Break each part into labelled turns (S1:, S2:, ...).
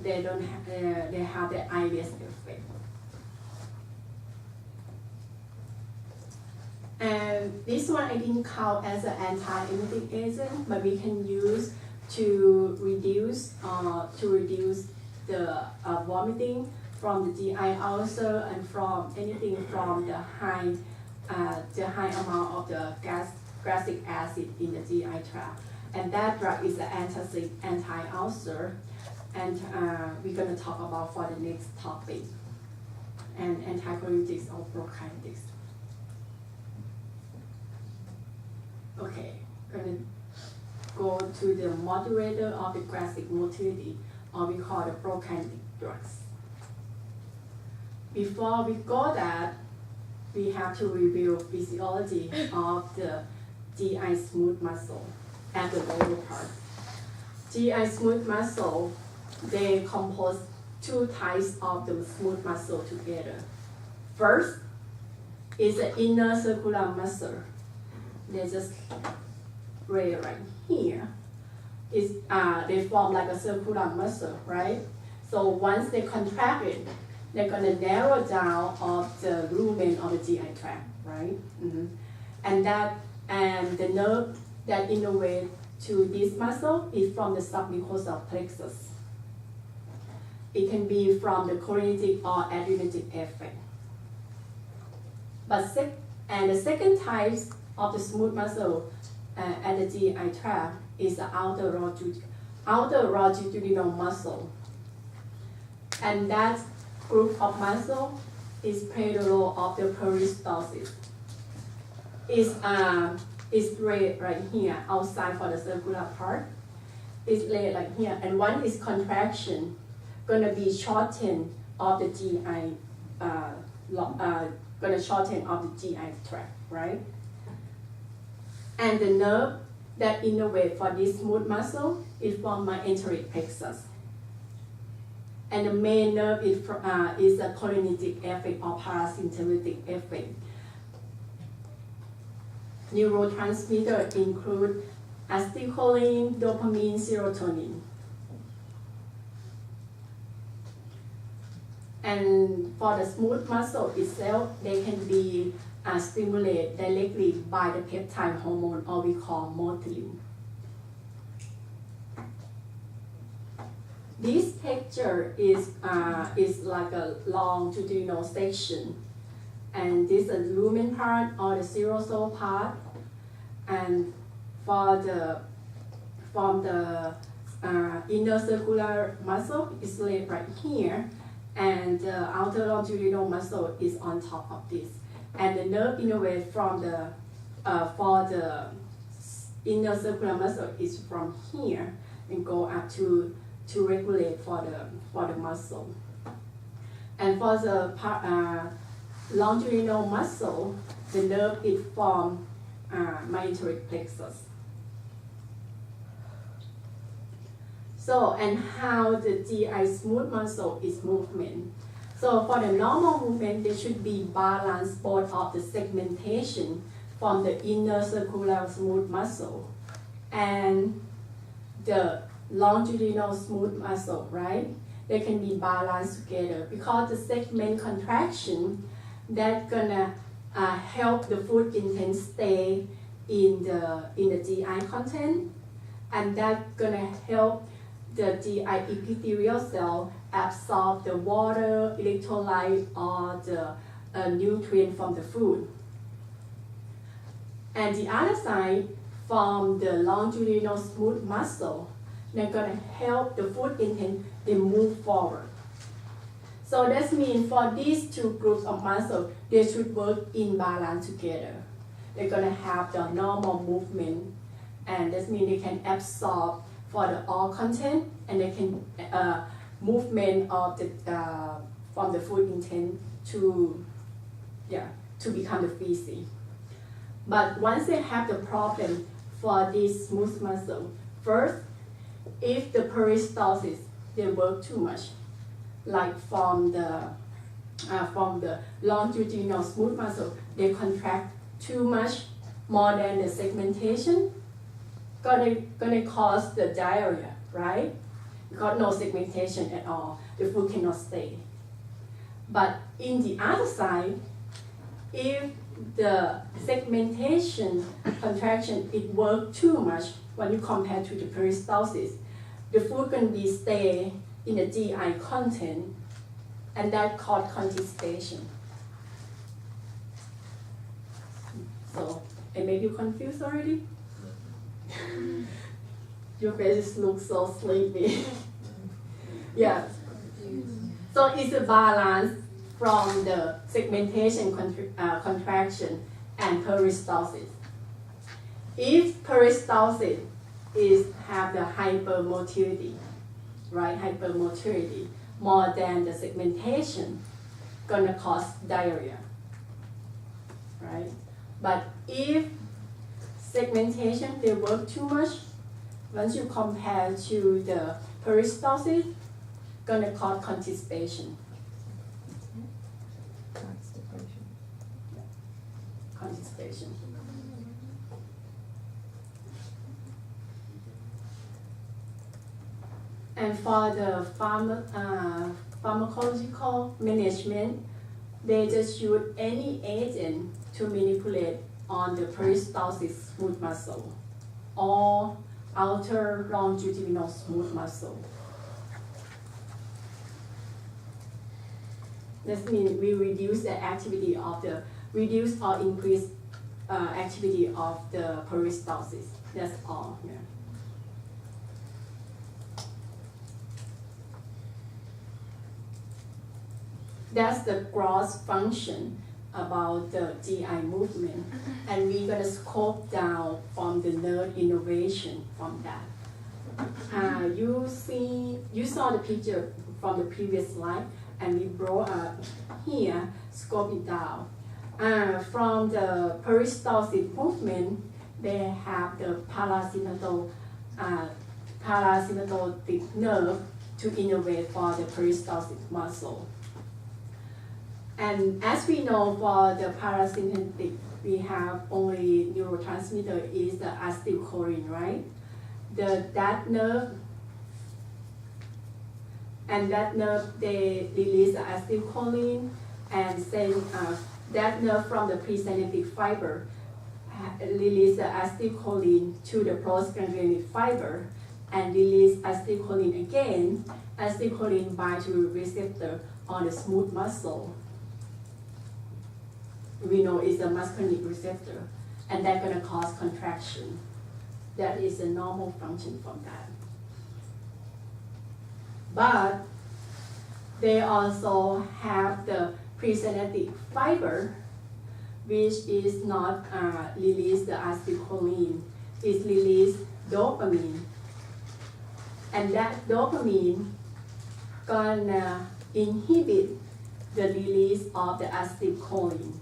S1: they don't have, they have the IBS effect. And this one I didn't count as an anti-emetic agent, but we can use to reduce the vomiting from the GI ulcer and from anything from the high amount of the gastric acid in the GI tract. And that drug is an antacid, anti-ulcer, and we're going to talk about for the next topic, and anticholitis or bronchitis. Okay, going to go to the moderator of the gastric motility, or we call the bronchitic drugs. Before we go that, we have to review physiology of the GI smooth muscle at the lower part. GI smooth muscle, they compose two types of the smooth muscle together. First is the inner circular muscle. They just lay right here. They form like a circular muscle, right? So once they contract it, they're going to narrow down of the lumen of the GI tract, right? And the nerve that innervates to this muscle is from the submucosal plexus. It can be from the cholinergic or adrenergic effect. And the second type of the smooth muscle at the GI tract is the outer longitudinal muscle. And that group of muscle is play the role of the peristalsis. It's laid right here outside for the circular part. It's laid like here, and one is contraction, gonna be shorten of the GI, gonna shorten of the GI tract, right? And the nerve that innervates for this smooth muscle is from my enteric plexus. And the main nerve is a cholinergic effect or parasympathetic effect. Neurotransmitters include acetylcholine, dopamine, serotonin. And for the smooth muscle itself, they can be stimulated directly by the peptide hormone, or we call motilin. This picture is like a longitudinal section, and this is the lumen part or the serosal part, and from the inner circular muscle is laid right here, and the outer longitudinal muscle is on top of this, and the nerve innervates from the for the inner circular muscle is from here and go up to regulate for the muscle. And for the longitudinal muscle, the nerve is from my enteric plexus. So, and how the GI smooth muscle is movement. So for the normal movement, there should be balanced both of the segmentation from the inner circular smooth muscle and the longitudinal smooth muscle, right? They can be balanced together because the segment contraction that's gonna help the food intent stay in the GI content, and that's gonna help the GI epithelial cell absorb the water, electrolyte, or the nutrient from the food. And the other side, from the longitudinal smooth muscle, they're going to help the food intake to move forward. So that means for these two groups of muscle, they should work in balance together. They're going to have the normal movement, and that means they can absorb for the all content, and they can movement of the from the food intake to become the feces. But once they have the problem for this smooth muscle, first, if the peristalsis they work too much, like from the longitudinal smooth muscle, they contract too much, more than the segmentation, gonna cause the diarrhea, right? because no segmentation at all. The food cannot stay. But in the other side, if the segmentation contraction it works too much when you compare to the peristalsis, the food can be stay in the GI content, and that causes constipation. So, it made you confused already? Your faces look so sleepy. Yeah. So it's a balance from the segmentation contraction and peristalsis. If peristalsis have the hypermotility, right? Hypermotility more than the segmentation, gonna cause diarrhea, right? But if segmentation they work too much, once you compare to the peristalsis, gonna cause constipation. Constipation. And for the pharmacological management, they just use any agent to manipulate on the peristalsis smooth muscle or outer longitudinal smooth muscle. That means we reduce the activity of the, reduce or increase activity of the peristalsis. That's all. Yeah. That's the gross function about the GI movement, and we're gonna scope down from the nerve innervation from that. You saw the picture from the previous slide, and we brought here, scope it down. From the peristalsis movement, they have the parasympathetic nerve to innervate for the peristalsis muscle. And as we know, for the parasympathetic, we have only neurotransmitter is the acetylcholine, right? That nerve, and that nerve, they release the acetylcholine, and send that nerve from the presynaptic fiber release the acetylcholine to the postganglionic fiber, and release acetylcholine again. Acetylcholine binds to the receptor on the smooth muscle. We know it's a muscarinic receptor, and that's going to cause contraction. That is a normal function from that. But they also have the presynaptic fiber, which is not release the acetylcholine, it's release dopamine. And that dopamine gonna inhibit the release of the acetylcholine.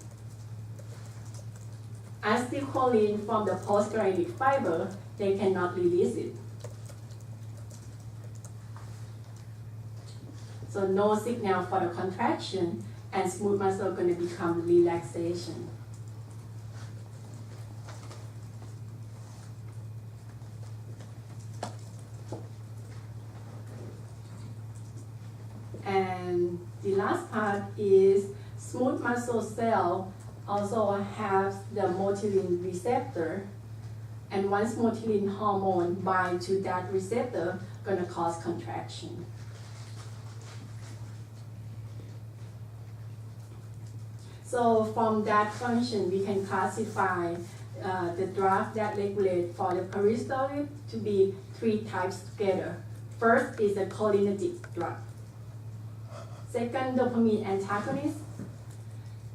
S1: Acetylcholine from the postganglionic fiber, they cannot release it. So no signal for the contraction, and smooth muscle going to become relaxation. And the last part is smooth muscle cell also has the motilin receptor, and once motilin hormone binds to that receptor, going to cause contraction. So from that function, we can classify the drug that regulate for the peristalsis to be 3 types together. First is a cholinergic drug. Second, dopamine antagonist.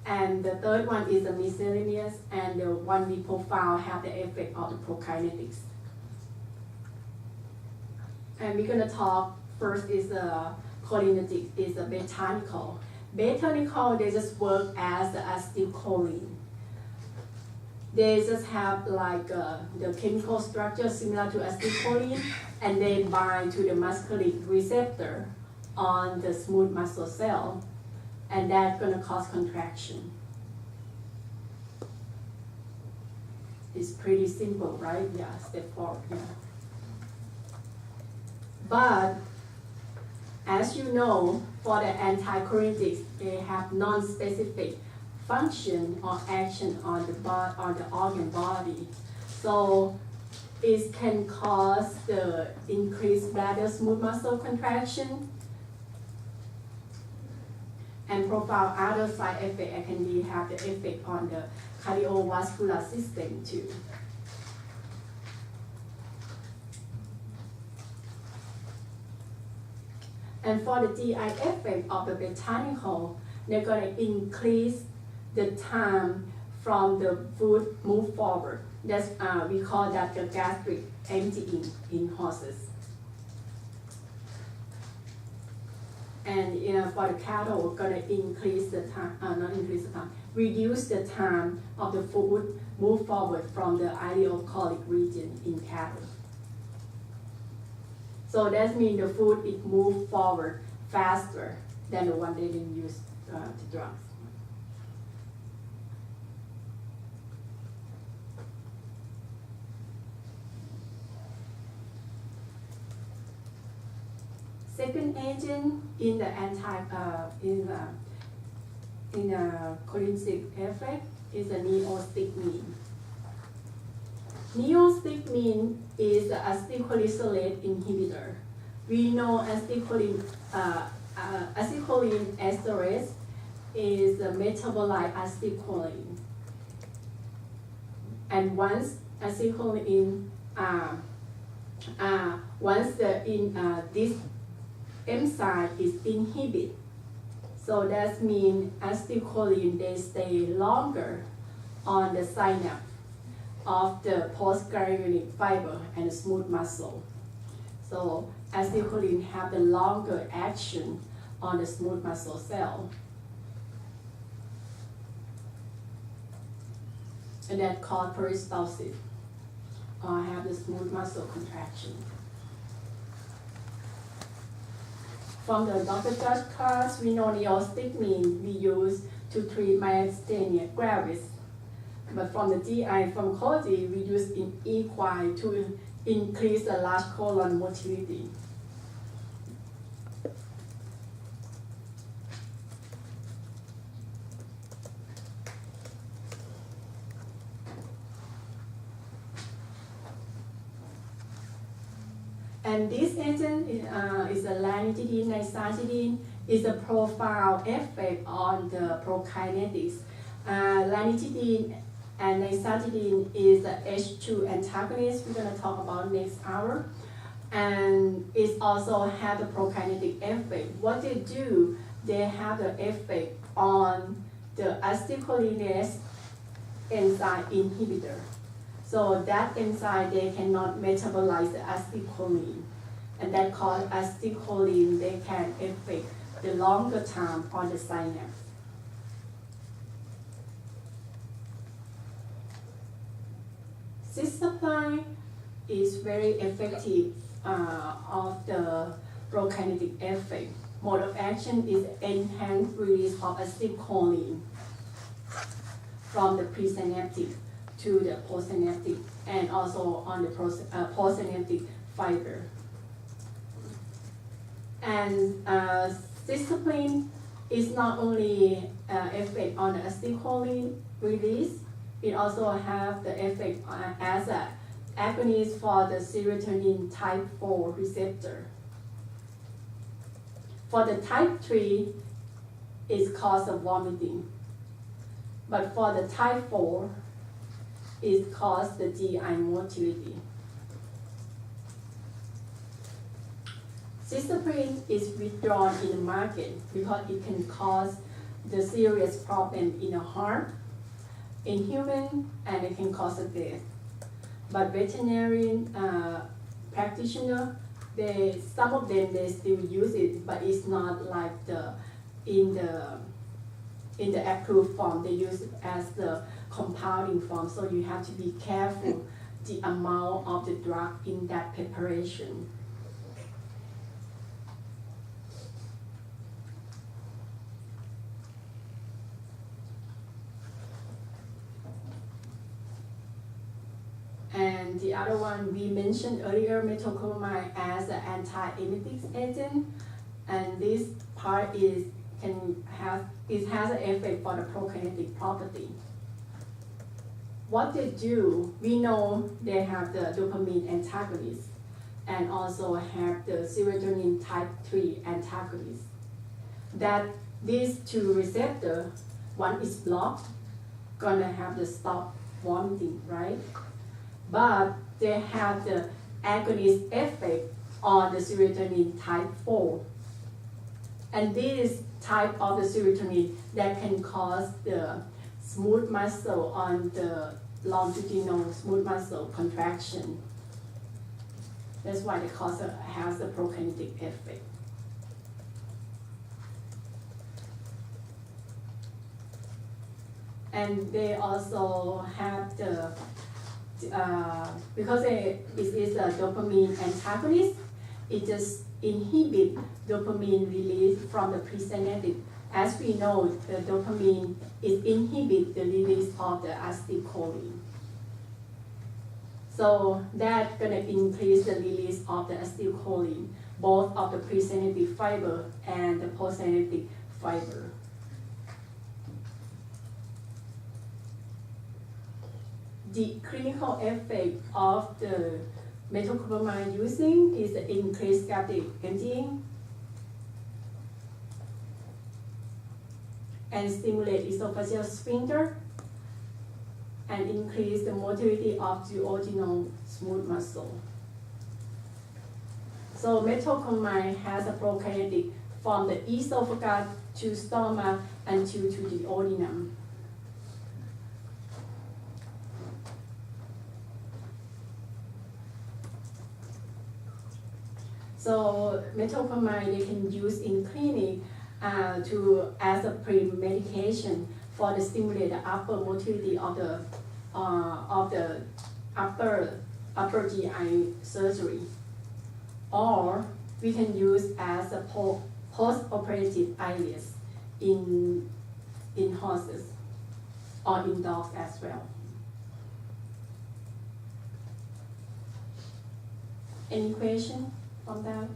S1: And the third one is a miscellaneous, and the one we profile have the effect of the prokinetics. And we're gonna talk first is a cholinergic, is a beta-nickel. Beta-nickel, they just work as the acetylcholine. They just have like the chemical structure similar to acetylcholine, and they bind to the muscarinic receptor on the smooth muscle cell, and that's gonna cause contraction. It's pretty simple, right? Yeah, step 4, yeah. But As you know, for the anticholinergics, they have non-specific function or action on the organ body. So it can cause the increased bladder smooth muscle contraction and provide other side effects, and can have the effect on the cardiovascular system too. And for the GI effect of the botanical, they're going to increase the time from the food move forward. That's we call that the gastric emptying in horses. And for the cattle, we're going to increase the time, reduce the time of the food move forward from the ileocolic region in cattle. So that means the food it moves forward faster than the one they didn't use the drugs. Second agent in the cholinergic effect is a neostigmine. Neostigmine is an acetylcholine inhibitor. We know acetylcholine esterase is a metabolite acetylcholine. And once acetylcholine, this enzyme is inhibited, so that means acetylcholine they stay longer on the synapse of the postganglionic fiber and the smooth muscle. So acetylcholine have the longer action on the smooth muscle cell. And that called peristalsis, or have the smooth muscle contraction. From the Dr. Judge class, we know neostigmine we use to treat myasthenia gravis. But from the GI pharmacology, we use in equine to increase the large colon motility. And this agent is a ranitidine, nizatidine, is a profound effect on the prokinetics. Ranitidine and nizatidine is a H2 antagonist we're going to talk about next hour. And it also has a prokinetic effect. What they do, they have the effect on the acetylcholinesterase enzyme inhibitor. So that enzyme, they cannot metabolize the acetylcholine. And that called acetylcholine, they can affect the longer time on the synapse. Cisteine is very effective of the prokinetic effect. Mode of action is enhanced release of acetylcholine from the presynaptic to the postsynaptic, and also on the postsynaptic fiber. And cisteine is not only effect on the acetylcholine release, it also have the effect as an agonist for the serotonin type 4 receptor. For the type 3, it's cause of vomiting. But for the type 4, it causes the GI motility. Cisteine is withdrawn in the market because it can cause the serious problem in the heart, in human, and it can cause a death. But veterinarian practitioner, some of them they still use it, but it's not like in the approved form. They use it as the compounding form, so you have to be careful the amount of the drug in that preparation. And the other one we mentioned earlier, metoclopramide as an anti-emetic agent. And this part has an effect for the prokinetic property. What they do, we know they have the dopamine antagonist and also have the serotonin type 3 antagonist. That these two receptors, one is blocked, gonna have the stop vomiting, right? But they have the agonist effect on the serotonin type 4. And this type of the serotonin that can cause the smooth muscle on the longitudinal smooth muscle contraction. That's why it has a prokinetic effect. And they also have the, because it is a dopamine antagonist, it just inhibits dopamine release from the presynaptic. As we know, the dopamine inhibits the release of the acetylcholine. So that's gonna increase the release of the acetylcholine, both of the presynaptic fiber and the postsynaptic fiber. The clinical effect of the metoclopramide using is the increased gastric emptying and stimulate esophageal sphincter and increase the motility of duodenal smooth muscle. So metoclopramide has a prokinetic from the esophagus to stomach and to the duodenum. So metoclopramide they can use in clinic as a pre-medication for the stimulate the upper motility of the upper GI surgery, or we can use as a post-operative ILS in horses or in dogs as well. Any question from that?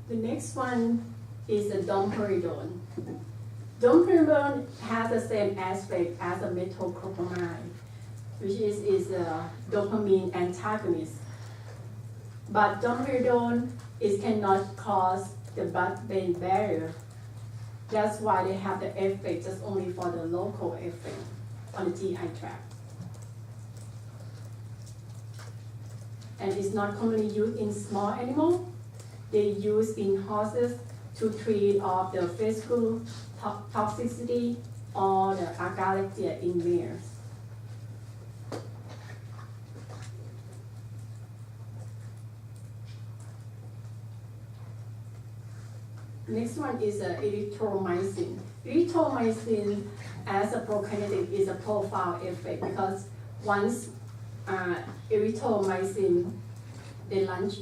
S1: The next one is the domperidone. Domperidone has the same aspect as a metoclopramide, which is a dopamine antagonist. But domperidone cannot cross the blood-brain barrier. That's why they have the effect just only for the local effect on the GI tract. And it's not commonly used in small animals. They use in horses to treat of the physical toxicity or the agalactia in mares. Next one is erythromycin. Erythromycin as a prokinetic is a profile effect because once erythromycin they launched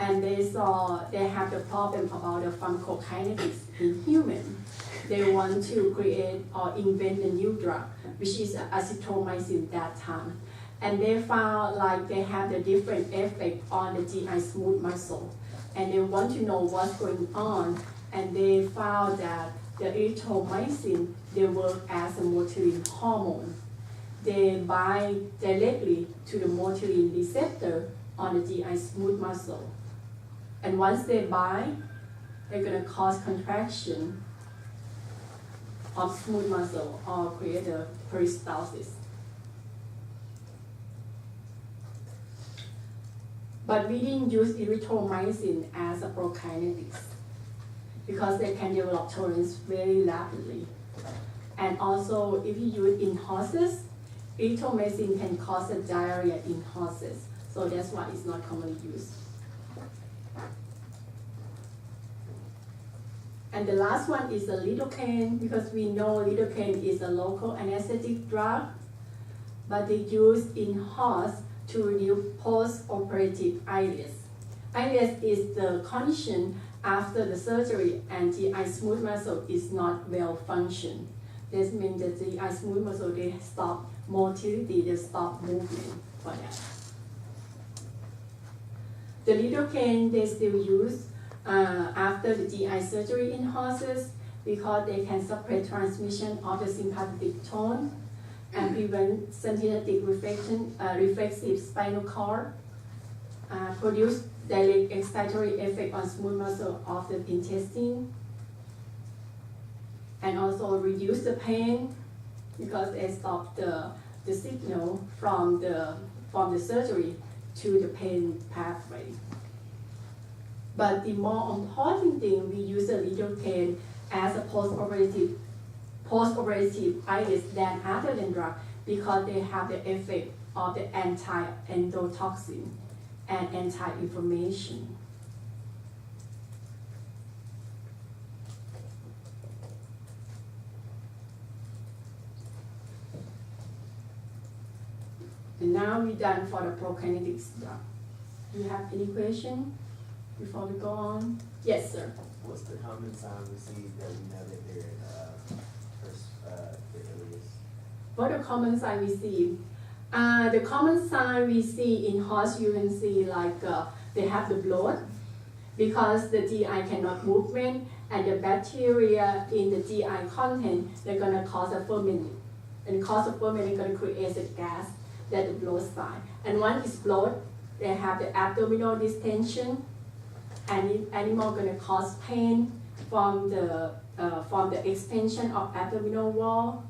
S1: and they saw they have the problem about the pharmacokinetics in humans. They want to create or invent a new drug, which is azithromycin that time. And they found like they have the different effect on the GI smooth muscle. And they want to know what's going on. And they found that the erythromycin, they work as a motilin hormone. They bind directly to the motilin receptor on the GI smooth muscle. And once they bind, they're gonna cause contraction of smooth muscle or create a peristalsis. But we didn't use erythromycin as a prokinetic because they can develop tolerance very rapidly. And also, if you use in horses, erythromycin can cause a diarrhea in horses. So that's why it's not commonly used. And the last one is the lidocaine, because we know lidocaine is a local anesthetic drug, but they use in horse to reduce post-operative ILS. ILS is the condition after the surgery and GI smooth muscle is not well functioned. This means that the GI smooth muscle, they stop motility, they stop movement for that. The lidocaine they still use after the GI surgery in horses because they can suppress transmission of the sympathetic tone and prevent sympathetic reflexive spinal cord, produce direct excitatory effect on smooth muscle of the intestine, and also reduce the pain because they stop the signal from the surgery to the pain pathway. But the more important thing, we use the lidocaine as a post-operative itis than other than drug because they have the effect of the anti-endotoxin and anti-inflammation. And now we're done for the prokinetics drug. Do you have any question before we go on? Yes, sir.
S2: What's the common sign we see that we know that they're ileus?
S1: What the common sign we see? The common sign we see in horse, you can see like they have the bloat because the GI cannot movement and the bacteria in the GI content, they're gonna cause a ferment. And cause of ferment is gonna create a gas that the bloat sign. And once it's bloat, they have the abdominal distension, and the animal gonna cause pain from the extension of abdominal wall,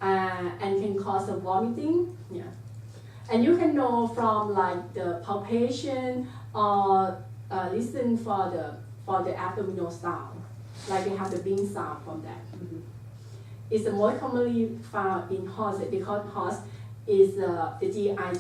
S1: and can cause a vomiting. Yeah, and you can know from like the palpation or listen for the abdominal sound, like they have the being sound from that. Mm-hmm. It's the most commonly found in horses because horse is the GI